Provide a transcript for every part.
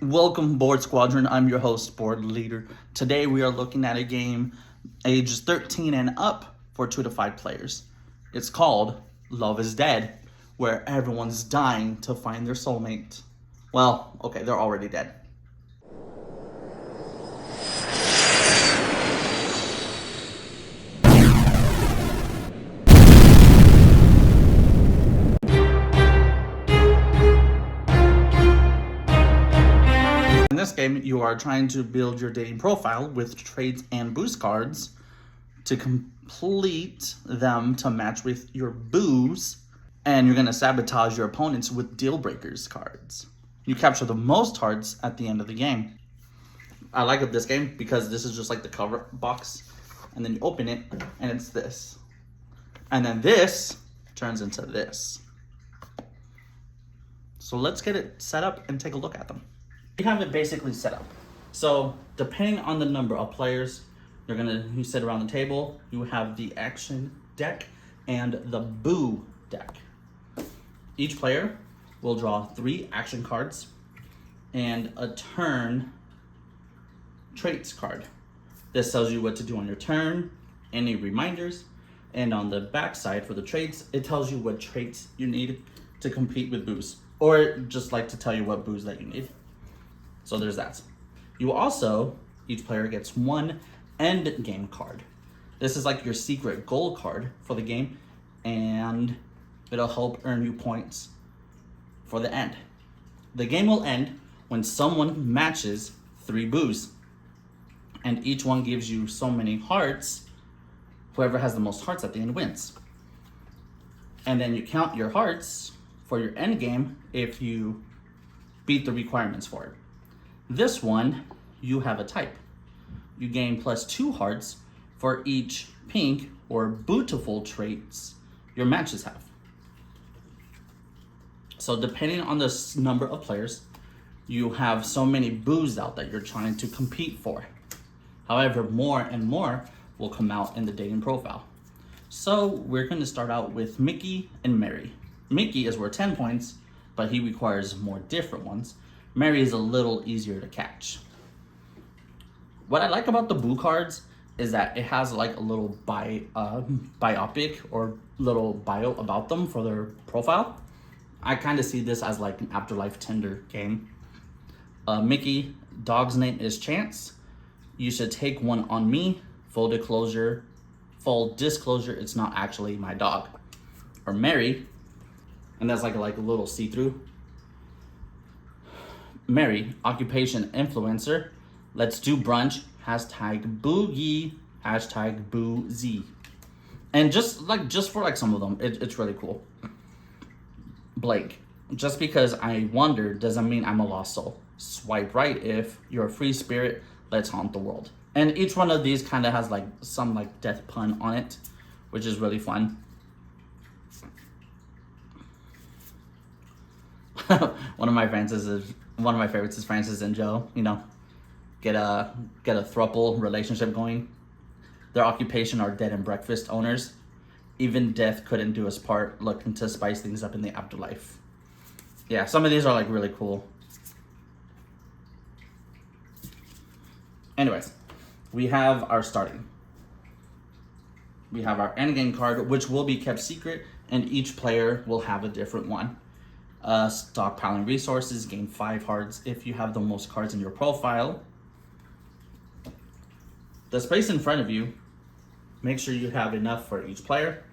Welcome, Board Squadron. I'm your host, Board Leader. Today we are looking at a game ages 13 and up for 2 to 5 players. It's called Love is Dead, where everyone's dying to find their soulmate. Well, okay, they're already dead. In this game, you are trying to build your dating profile with traits and boost cards to complete them to match with your boos, and you're going to sabotage your opponents with deal breakers cards. You capture the most hearts at the end of the game. I like this game because this is just like the cover box, and then you open it and it's this, and then this turns into this. So let's get it set up and take a look at them. We have it basically set up. So depending on the number of players, you sit around the table, you have the action deck and the boo deck. Each player will draw 3 action cards and a turn traits card. This tells you what to do on your turn, any reminders, and on the back side for the traits, it tells you what traits you need to compete with boos, or just like to tell you what boos that you need. So there's that. You also, each player gets 1 end game card. This is like your secret goal card for the game, and it'll help earn you points for the end. The game will end when someone matches 3 boos, and each one gives you so many hearts. Whoever has the most hearts at the end wins. And then you count your hearts for your end game if you beat the requirements for it. This one, you have a type. You gain +2 hearts for each pink or beautiful traits your matches have. So depending on the number of players, you have so many boos out that you're trying to compete for. However, more and more will come out in the dating profile. So we're going to start out with Mickey and Mary. Mickey is worth 10 points, but he requires more different ones. Mary is a little easier to catch. What I like about the boo cards is that it has like a little biopic or little bio about them for their profile. I kind of see this as like an Afterlife Tinder game. Mickey, dog's name is Chance. You should take one on me. Full disclosure, it's not actually my dog. Or Mary, and that's like a little see-through. Mary, occupation influencer. Let's do brunch. #boogie. #boozy. And just for some of them, it's really cool. Blake, just because I wander doesn't mean I'm a lost soul. Swipe right if you're a free spirit. Let's haunt the world. And each one of these kind of has some death pun on it, which is really fun. One of my favorites is Francis and Joe. Get a throuple relationship going. Their occupation are dead and breakfast owners. Even death couldn't do us part, looking to spice things up in the afterlife. Yeah, some of these are really cool. Anyways, we have our starting. We have our endgame card, which will be kept secret, and each player will have a different one. Stockpiling resources, gain 5 hearts if you have the most cards in your profile. The space in front of you, make sure you have enough for each player.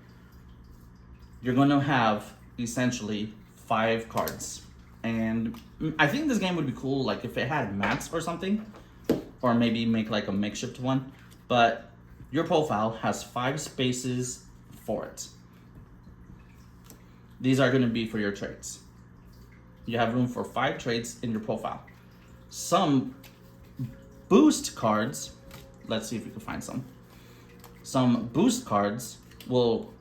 You're going to have essentially 5 cards. And I think this game would be cool if it had mats or something, or maybe make a makeshift one. But your profile has 5 spaces for it. These are going to be for your traits. You have room for 5 traits in your profile. Some boost cards, let's see if we can find some. Some boost cards will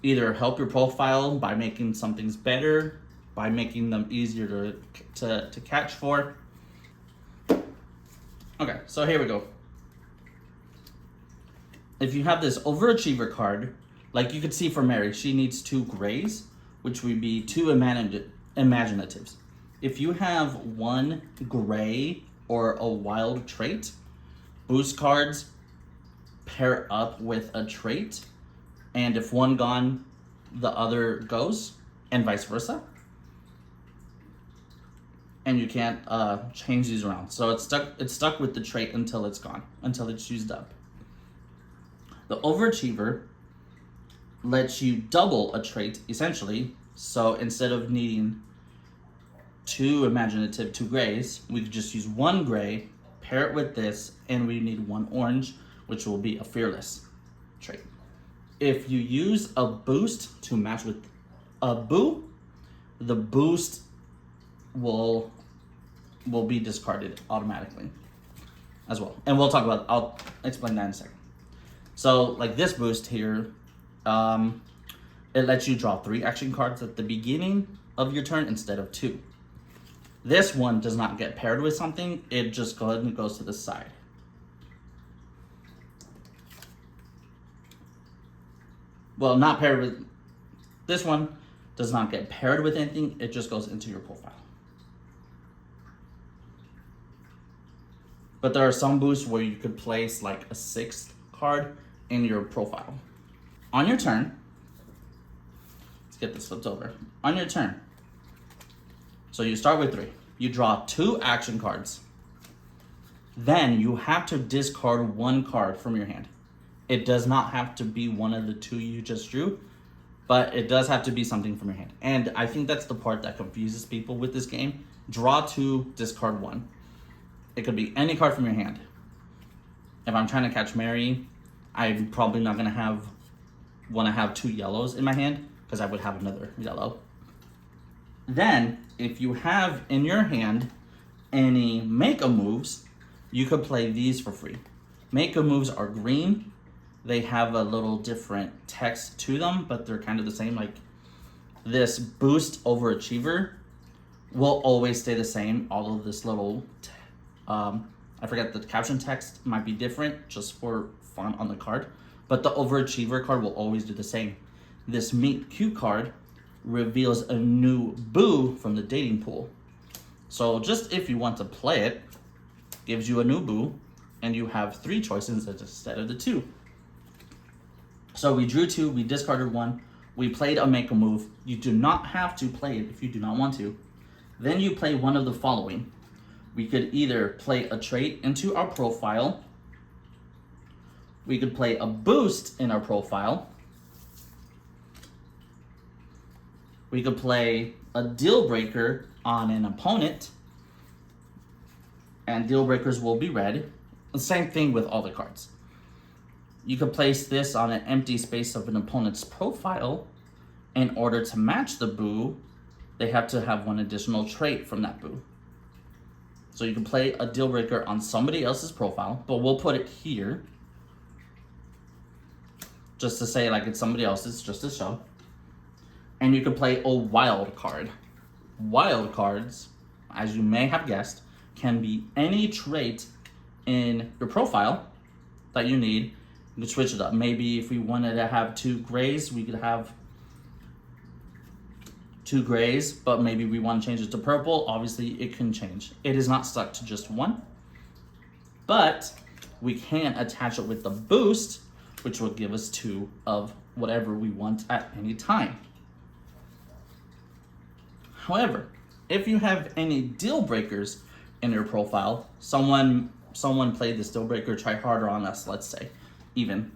either help your profile by making some things better, by making them easier to catch for. Okay, so here we go. If you have this overachiever card, like you could see for Mary, she needs 2 grays, which would be 2 imaginatives. If you have one gray or a wild trait, boost cards pair up with a trait, and if one gone, the other goes, and vice versa. And you can't change these around. So it's stuck with the trait until it's gone, until it's used up. The Overachiever lets you double a trait, essentially. So instead of needing two grays, we could just use one gray, pair it with this, and we need one orange, which will be a Fearless trait. If you use a boost to match with a boo, the boost will be discarded automatically as well. And I'll explain that in a second. So like this boost here, it lets you draw 3 action cards at the beginning of your turn instead of 2. This one does not get paired with something, it just goes to the side. Well, not paired with, this one does not get paired with anything, it just goes into your profile. But there are some boosts where you could place like a 6th card in your profile. On your turn, let's get this flipped over. On your turn, so you start with 3. You draw 2 action cards. Then you have to discard 1 card from your hand. It does not have to be one of the 2 you just drew, but it does have to be something from your hand. And I think that's the part that confuses people with this game. Draw 2, discard 1. It could be any card from your hand. If I'm trying to catch Mary, I'm probably not gonna want to have 2 yellows in my hand because I would have another yellow. Then, if you have in your hand any make-a moves, you could play these for free. Make-a moves are green. They have a little different text to them, but they're kind of the same. Like this Boost Overachiever will always stay the same. All of this little, I forget the caption text might be different just for fun on the card, but the Overachiever card will always do the same. This Meet Cute card reveals a new boo from the dating pool. So just if you want to play it, gives you a new boo, and you have 3 choices instead of the 2. So we drew 2, we discarded 1, we played a make a move. You do not have to play it if you do not want to. Then you play one of the following. We could either play a trait into our profile, we could play a boost in our profile, we could play a deal breaker on an opponent, and deal breakers will be red. The same thing with all the cards. You could place this on an empty space of an opponent's profile. In order to match the boo, they have to have one additional trait from that boo. So you can play a deal breaker on somebody else's profile, but we'll put it here just to say like it's somebody else's, just to show. And you can play a wild card. Wild cards, as you may have guessed, can be any trait in your profile that you need. You can switch it up. Maybe if we wanted to have 2 grays, we could have 2 grays, but maybe we want to change it to purple. Obviously, it can change. It is not stuck to just one, but we can attach it with the boost, which will give us 2 of whatever we want at any time. However, if you have any deal breakers in your profile, someone played this deal breaker, try harder on us, let's say, even,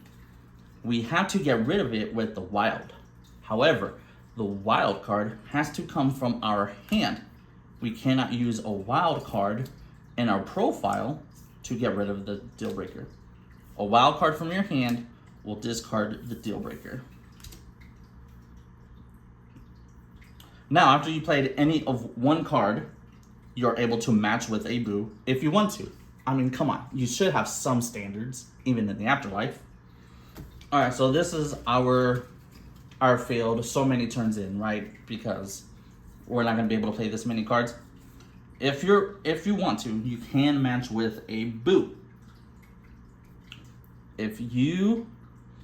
we have to get rid of it with the wild. However, the wild card has to come from our hand. We cannot use a wild card in our profile to get rid of the deal breaker. A wild card from your hand will discard the deal breaker. Now, after you played any of one card, you're able to match with a boo if you want to. I mean, come on, you should have some standards, even in the afterlife. All right, so this is our field, so many turns in, right? Because we're not gonna be able to play this many cards. If you want to, you can match with a boo. If you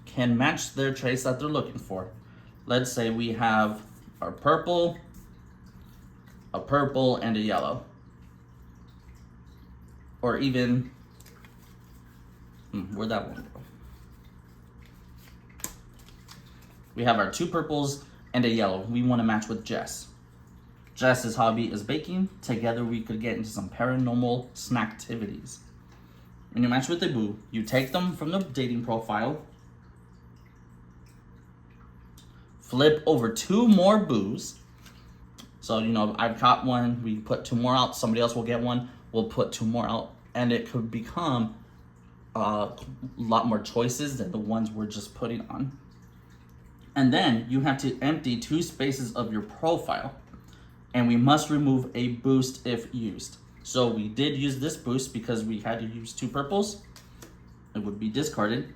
can match their traits that they're looking for. Let's say we have our purple a purple, and a yellow. Or even, where'd that one go? We have our 2 purples and a yellow. We want to match with Jess. Jess's hobby is baking. Together we could get into some paranormal snacktivities. When you match with a boo, you take them from the dating profile, flip over 2 more boos. So, you know, I've caught one, we put 2 more out, somebody else will get one, we'll put 2 more out, and it could become a lot more choices than the ones we're just putting on. And then you have to empty 2 spaces of your profile, and we must remove a boost if used. So we did use this boost because we had to use 2 purples. It would be discarded.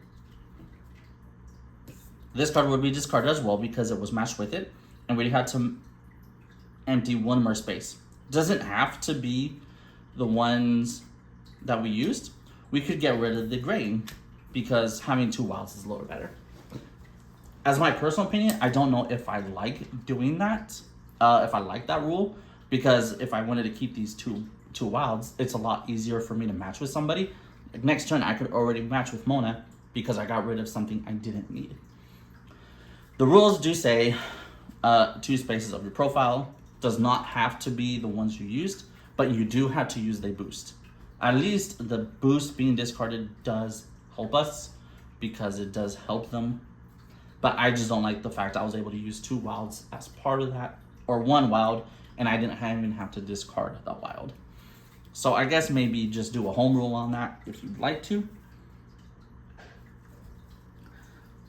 This card would be discarded as well because it was matched with it, and we had to empty 1 more space. Doesn't have to be the ones that we used. We could get rid of the graying because having 2 wilds is a little better. As my personal opinion, I don't know if I like doing that, if I like that rule, because if I wanted to keep these two wilds, it's a lot easier for me to match with somebody. Like next turn, I could already match with Mona because I got rid of something I didn't need. The rules do say 2 spaces of your profile. Does not have to be the ones you used, but you do have to use the boost. At least the boost being discarded does help us because it does help them. But I just don't like the fact I was able to use 2 wilds as part of that, or 1 wild, and I didn't even have to discard the wild. So I guess maybe just do a home rule on that if you'd like to.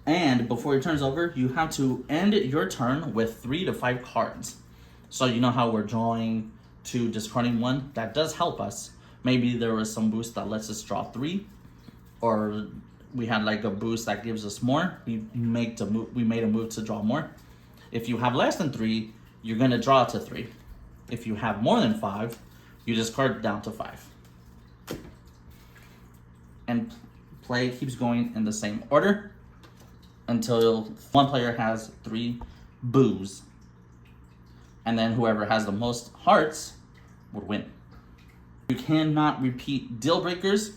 And before your turn's over, you have to end your turn with 3 to 5 cards. So you know how we're drawing 2, discarding 1? That does help us. Maybe there was some boost that lets us draw 3, or we had like a boost that gives us more. We made a move to draw more. If you have less than 3, you're gonna draw to 3. If you have more than 5, you discard down to 5. And play keeps going in the same order until one player has 3 boos. And then whoever has the most hearts would win. You cannot repeat deal breakers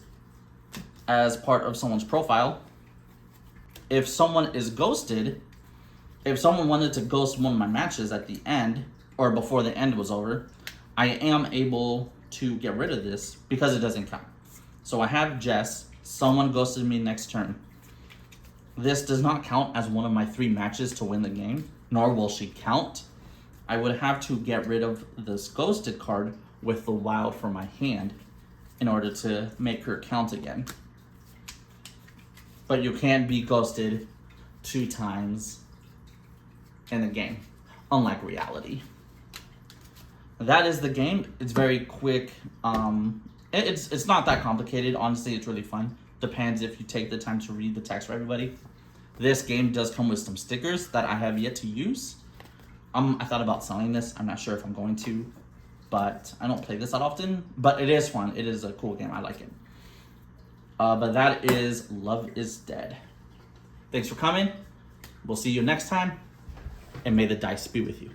as part of someone's profile. If someone is ghosted, if someone wanted to ghost one of my matches at the end or before the end was over, I am able to get rid of this because it doesn't count. So I have Jess, someone ghosted me next turn. This does not count as one of my 3 matches to win the game, nor will she count. I would have to get rid of this ghosted card with the wild from my hand in order to make her count again. But you can't be ghosted 2 times in the game, unlike reality. That is the game. It's very quick. It's not that complicated. Honestly, it's really fun. Depends if you take the time to read the text for everybody. This game does come with some stickers that I have yet to use. I thought about selling this. I'm not sure if I'm going to, but I don't play this that often. But it is fun. It is a cool game. I like it. But that is Love is Dead. Thanks for coming. We'll see you next time. And may the dice be with you.